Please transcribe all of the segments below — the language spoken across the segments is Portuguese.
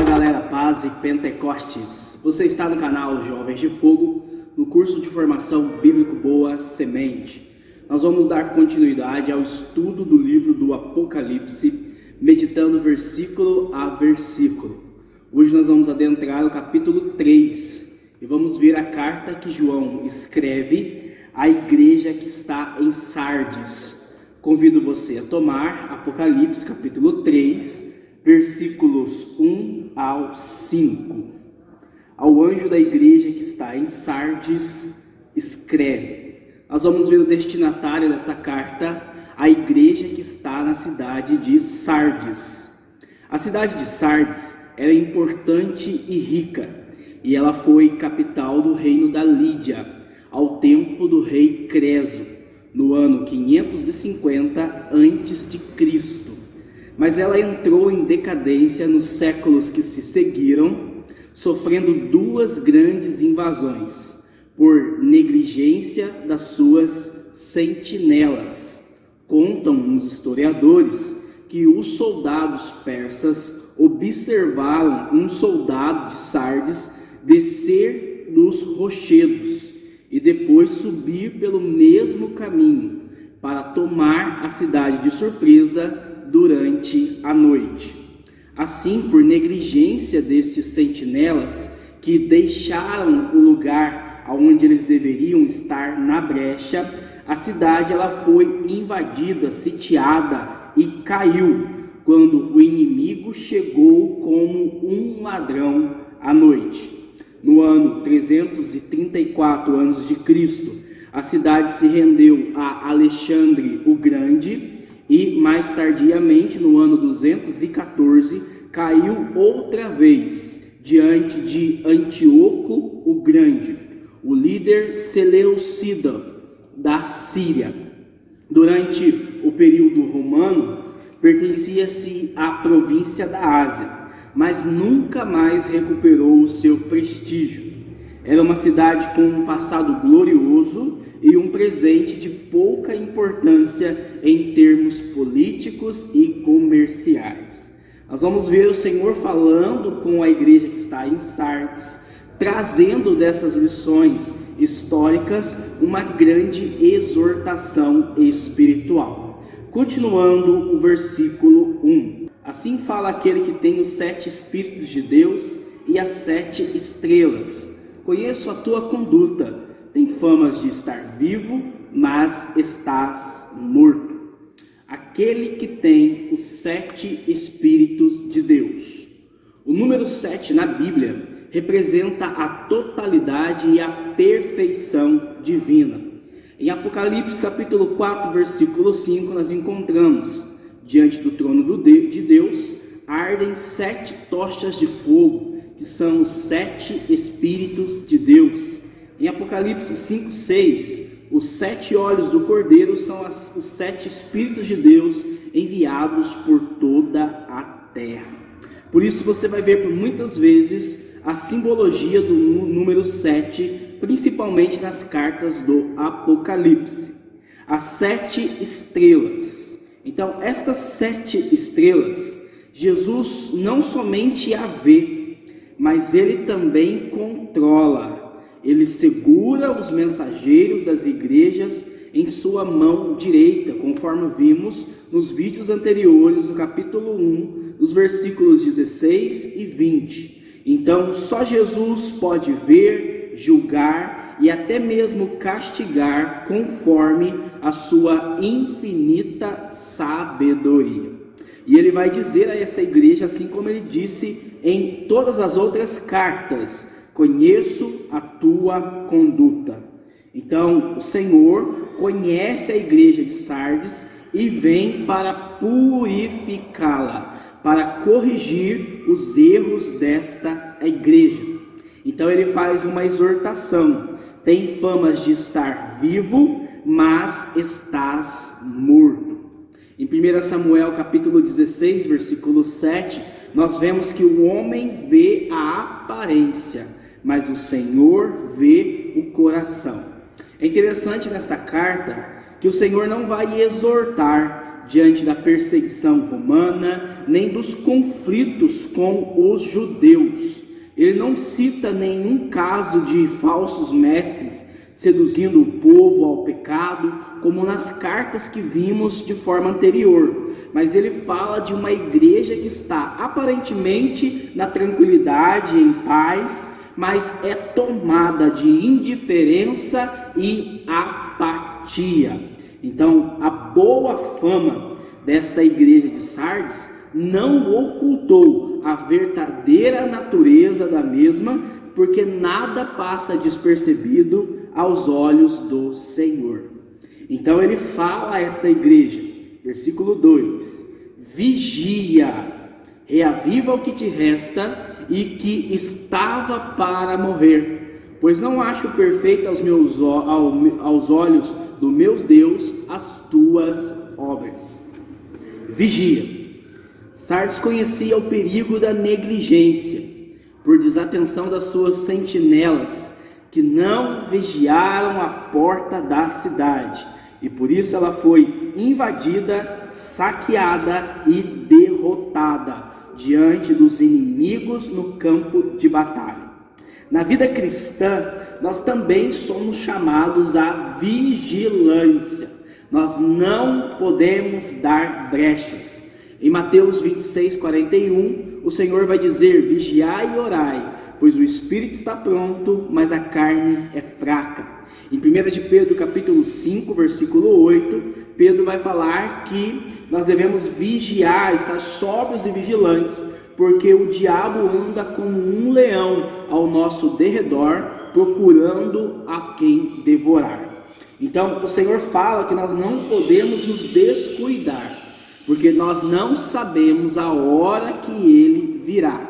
galera, paz e Pentecostes. Você está no canal Jovens de Fogo, no curso de formação bíblico Boa Semente. Nós vamos dar continuidade ao estudo do livro do Apocalipse, meditando versículo a versículo. Hoje nós vamos adentrar o capítulo 3 e vamos ver a carta que João escreve à igreja que está em Sardes. Convido você a tomar Apocalipse capítulo 3, versículos 1 ao 5. Ao anjo da igreja que está em Sardes, escreve. Nós vamos ver o destinatário dessa carta, a igreja que está na cidade de Sardes. A cidade de Sardes era importante e rica, e ela foi capital do reino da Lídia, ao tempo do rei Creso, no ano 550 a.C. Mas ela entrou em decadência nos séculos que se seguiram, sofrendo duas grandes invasões, por negligência das suas sentinelas. Contam os historiadores que os soldados persas observaram um soldado de Sardes descer dos rochedos e depois subir pelo mesmo caminho para tomar a cidade de surpresa durante a noite. Assim, por negligência destes sentinelas que deixaram o lugar onde eles deveriam estar na brecha, a cidade ela foi invadida, sitiada e caiu quando o inimigo chegou como um ladrão à noite. No ano 334 a.C., a cidade se rendeu a Alexandre o Grande e, mais tardiamente, no ano 214, caiu outra vez diante de Antíoco o Grande, o líder seleucida da Síria. Durante o período romano, pertencia-se à província da Ásia, mas nunca mais recuperou o seu prestígio. Era uma cidade com um passado glorioso e um presente de pouca importância em termos políticos e comerciais. Nós vamos ver o Senhor falando com a igreja que está em Sardes, trazendo dessas lições históricas uma grande exortação espiritual. Continuando o versículo 1. Assim fala aquele que tem os 7 Espíritos de Deus e as 7 estrelas. Conheço a tua conduta, tem famas de estar vivo, mas estás morto. Aquele que tem os 7 Espíritos de Deus. O número 7 na Bíblia representa a totalidade e a perfeição divina. Em Apocalipse capítulo 4, versículo 5, nós encontramos: diante do trono de Deus ardem 7 tochas de fogo, que são os 7 Espíritos de Deus. Em Apocalipse 5, 6, os 7 olhos do Cordeiro são os 7 Espíritos de Deus enviados por toda a terra. Por isso você vai ver por muitas vezes a simbologia do número 7, principalmente nas cartas do Apocalipse. As 7 estrelas. Então, estas 7 estrelas, Jesus não somente a vê, mas ele também controla. Ele segura os mensageiros das igrejas em sua mão direita, conforme vimos nos vídeos anteriores, no capítulo 1, nos versículos 16 e 20. Então, só Jesus pode ver, julgar e até mesmo castigar conforme a sua infinita sabedoria. E ele vai dizer a essa igreja, assim como ele disse em todas as outras cartas: conheço a tua conduta. Então, o Senhor conhece a igreja de Sardes e vem para purificá-la, para corrigir os erros desta igreja. Então ele faz uma exortação: tem famas de estar vivo, mas estás morto. Em 1 Samuel capítulo 16, versículo 7, nós vemos que o homem vê a aparência, mas o Senhor vê o coração. É interessante nesta carta que o Senhor não vai exortar diante da perseguição romana, nem dos conflitos com os judeus. Ele não cita nenhum caso de falsos mestres seduzindo o povo ao pecado, como nas cartas que vimos de forma anterior. Mas ele fala de uma igreja que está aparentemente na tranquilidade, em paz, mas é tomada de indiferença e apatia. Então, a boa fama desta igreja de Sardes não ocultou a verdadeira natureza da mesma, porque nada passa despercebido aos olhos do Senhor. Então ele fala a esta igreja, versículo 2: vigia, reaviva o que te resta e que estava para morrer, pois não acho perfeita aos olhos do meu Deus as tuas obras. Vigia. Sardes conhecia o perigo da negligência, por desatenção das suas sentinelas, que não vigiaram a porta da cidade, e por isso ela foi invadida, saqueada e derrotada diante dos inimigos no campo de batalha. Na vida cristã, nós também somos chamados à vigilância. Nós não podemos dar brechas. Em Mateus 26:41, o Senhor vai dizer: vigiai e orai, pois o espírito está pronto, mas a carne é fraca. Em 1 de Pedro capítulo 5, versículo 8, Pedro vai falar que nós devemos vigiar, estar sóbrios e vigilantes, porque o diabo anda como um leão ao nosso derredor, procurando a quem devorar. Então o Senhor fala que nós não podemos nos descuidar, porque nós não sabemos a hora que ele virá.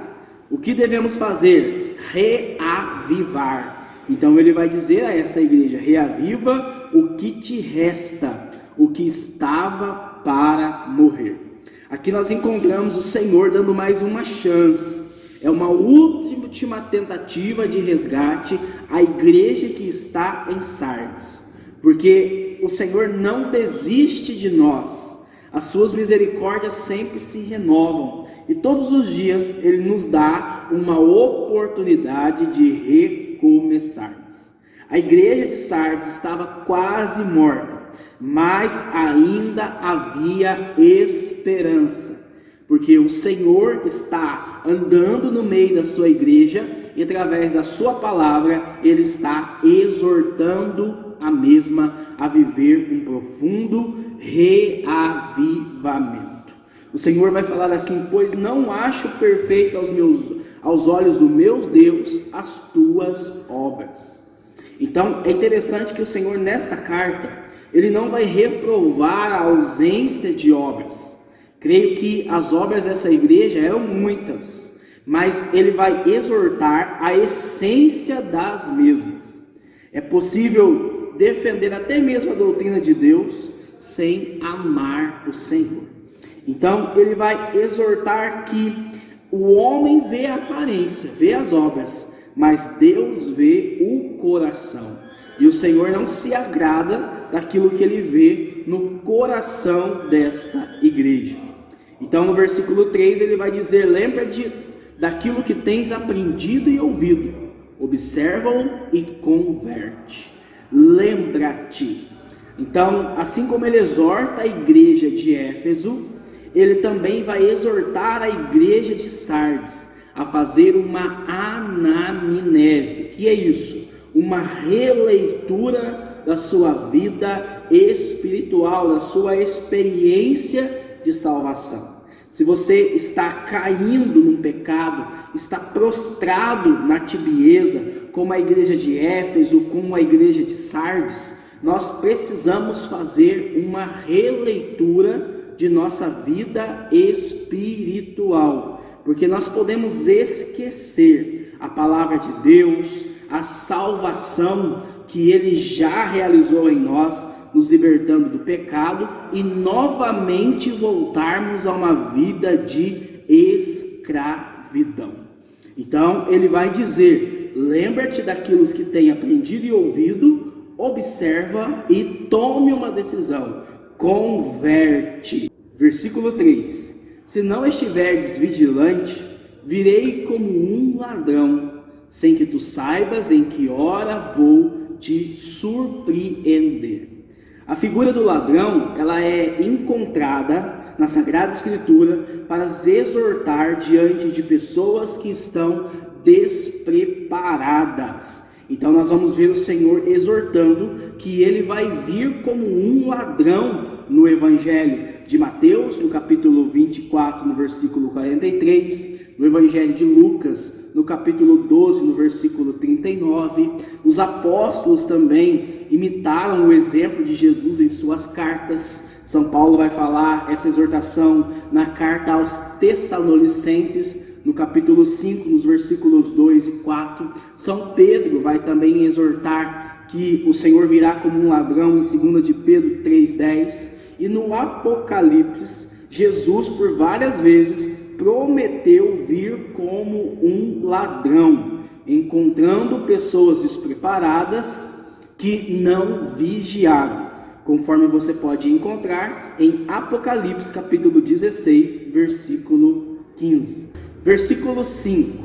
O que devemos fazer? Reavivar. Então ele vai dizer a esta igreja: reaviva o que te resta, o que estava para morrer. Aqui nós encontramos o Senhor dando mais uma chance. É uma última tentativa de resgate à igreja que está em Sardes, porque o Senhor não desiste de nós. As suas misericórdias sempre se renovam, e todos os dias Ele nos dá uma oportunidade de recomeçarmos. A igreja de Sardes estava quase morta, mas ainda havia esperança, porque o Senhor está andando no meio da sua igreja, e através da sua palavra Ele está exortando a mesma a viver um profundo reavivamento. O Senhor vai falar assim: pois não acho perfeito aos olhos do meu Deus as tuas obras. Então é interessante que o Senhor, nesta carta, Ele não vai reprovar a ausência de obras. Creio que as obras dessa igreja eram muitas, mas Ele vai exortar a essência das mesmas. É possível defender até mesmo a doutrina de Deus sem amar o Senhor. Então ele vai exortar que o homem vê a aparência, vê as obras, mas Deus vê o coração. E o Senhor não se agrada daquilo que ele vê no coração desta igreja. Então no versículo 3 ele vai dizer: lembra daquilo que tens aprendido e ouvido, observa-o e converte. Lembra-te. Então, assim como ele exorta a igreja de Éfeso, ele também vai exortar a igreja de Sardes a fazer uma anamnese. O que é isso? Uma releitura da sua vida espiritual, da sua experiência de salvação. Se você está caindo num pecado, está prostrado na tibieza, como a igreja de Éfeso, como a igreja de Sardes, nós precisamos fazer uma releitura de nossa vida espiritual, porque nós podemos esquecer a palavra de Deus, a salvação que Ele já realizou em nós, nos libertando do pecado, e novamente voltarmos a uma vida de escravidão. Então ele vai dizer: lembra-te daquilo que tem aprendido e ouvido, observa e tome uma decisão. converte. Versículo 3: se não estiverdes vigilante, virei como um ladrão, sem que tu saibas em que hora vou te surpreender. A figura do ladrão, ela é encontrada na Sagrada Escritura para exortar diante de pessoas que estão despreparadas. Então nós vamos ver o Senhor exortando que ele vai vir como um ladrão no Evangelho de Mateus, no capítulo 24, no versículo 43, no Evangelho de Lucas, no capítulo 12, no versículo 39. Os apóstolos também imitaram o exemplo de Jesus em suas cartas. São Paulo vai falar essa exortação na carta aos Tessalonicenses, no capítulo 5, nos versículos 2 e 4. São Pedro vai também exortar que o Senhor virá como um ladrão em 2 de Pedro 3,10. E no Apocalipse, Jesus por várias vezes prometeu vir como um ladrão, encontrando pessoas despreparadas que não vigiaram, conforme você pode encontrar em Apocalipse capítulo 16, versículo 15. Versículo 5: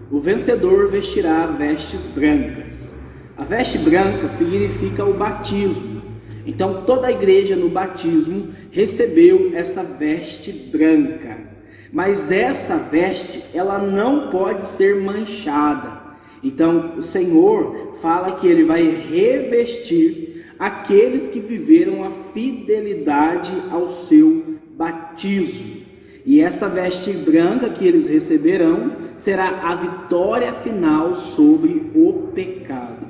o vencedor vestirá vestes brancas. A veste branca significa o batismo. Então toda a igreja no batismo recebeu essa veste branca. Mas essa veste, ela não pode ser manchada. Então o Senhor fala que ele vai revestir aqueles que viveram a fidelidade ao seu batismo. E essa veste branca que eles receberão será a vitória final sobre o pecado.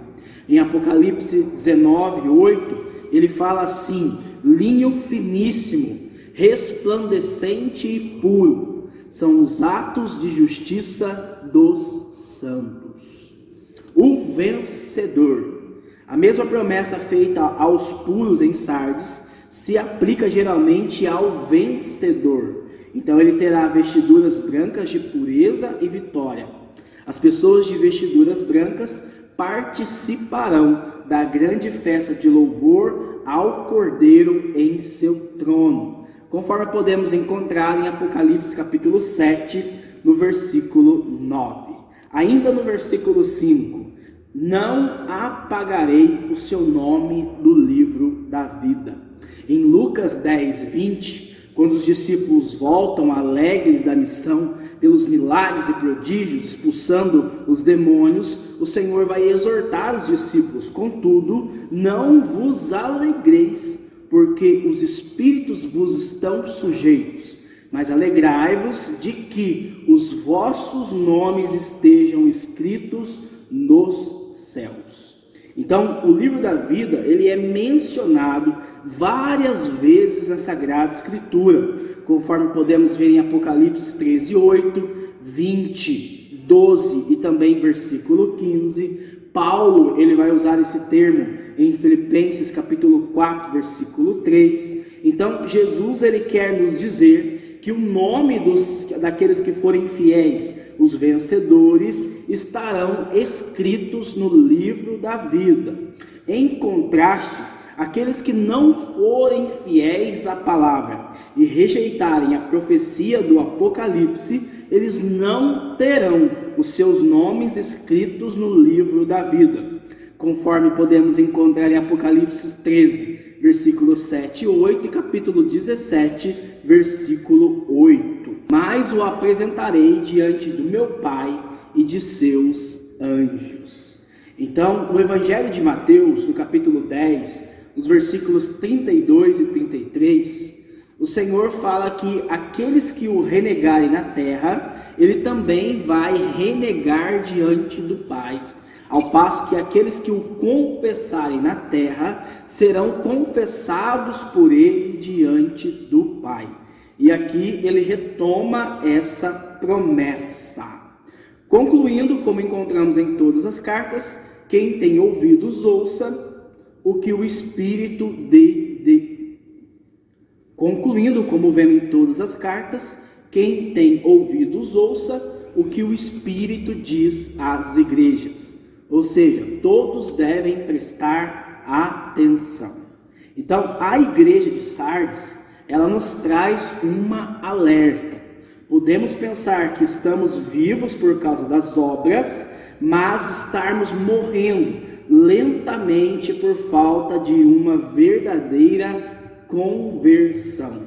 Em Apocalipse 19:8, ele fala assim: linho finíssimo, resplandecente e puro, são os atos de justiça dos santos. O vencedor. A mesma promessa feita aos puros em Sardes se aplica geralmente ao vencedor. Então ele terá vestiduras brancas de pureza e vitória. As pessoas de vestiduras brancas participarão da grande festa de louvor ao Cordeiro em seu trono, conforme podemos encontrar em Apocalipse capítulo 7, no versículo 9. Ainda no versículo 5: não apagarei o seu nome do livro da vida. Em Lucas 10:20, quando os discípulos voltam alegres da missão, pelos milagres e prodígios, expulsando os demônios, o Senhor vai exortar os discípulos: contudo, não vos alegreis, porque os espíritos vos estão sujeitos, mas alegrai-vos de que os vossos nomes estejam escritos nos céus. Então, o livro da vida, ele é mencionado várias vezes na Sagrada Escritura, conforme podemos ver em Apocalipse 13:8, 20, 12 e também versículo 15. Paulo, ele vai usar esse termo em Filipenses capítulo 4, versículo 3. Então, Jesus, ele quer nos dizer que o nome daqueles que forem fiéis, os vencedores, estarão escritos no livro da vida. Em contraste, aqueles que não forem fiéis à palavra e rejeitarem a profecia do Apocalipse, eles não terão os seus nomes escritos no livro da vida, conforme podemos encontrar em Apocalipse 13, versículos 7 e 8, e capítulo 17, versículo 8. Mas o apresentarei diante do meu Pai e de seus anjos. Então, no Evangelho de Mateus, no capítulo 10, nos versículos 32 e 33, o Senhor fala que aqueles que o renegarem na terra, ele também vai renegar diante do Pai. Ao passo que aqueles que o confessarem na terra, serão confessados por ele diante do Pai. E aqui ele retoma essa promessa. Concluindo, como encontramos em todas as cartas, quem tem ouvidos ouça o que o Espírito Concluindo, como vemos em todas as cartas, quem tem ouvidos ouça o que o Espírito diz às igrejas. Ou seja, todos devem prestar atenção. Então, a igreja de Sardes, ela nos traz uma alerta. Podemos pensar que estamos vivos por causa das obras, mas estarmos morrendo lentamente por falta de uma verdadeira conversão.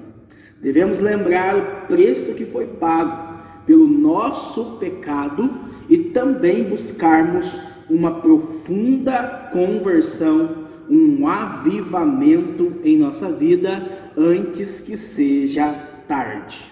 Devemos lembrar o preço que foi pago pelo nosso pecado e também buscarmos uma profunda conversão, um avivamento em nossa vida antes que seja tarde.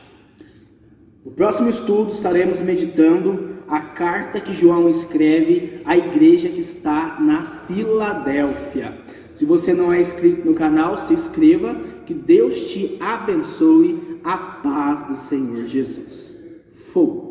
No próximo estudo estaremos meditando a carta que João escreve à igreja que está na Filadélfia. Se você não é inscrito no canal, se inscreva, que Deus te abençoe, a paz do Senhor Jesus. Fogo.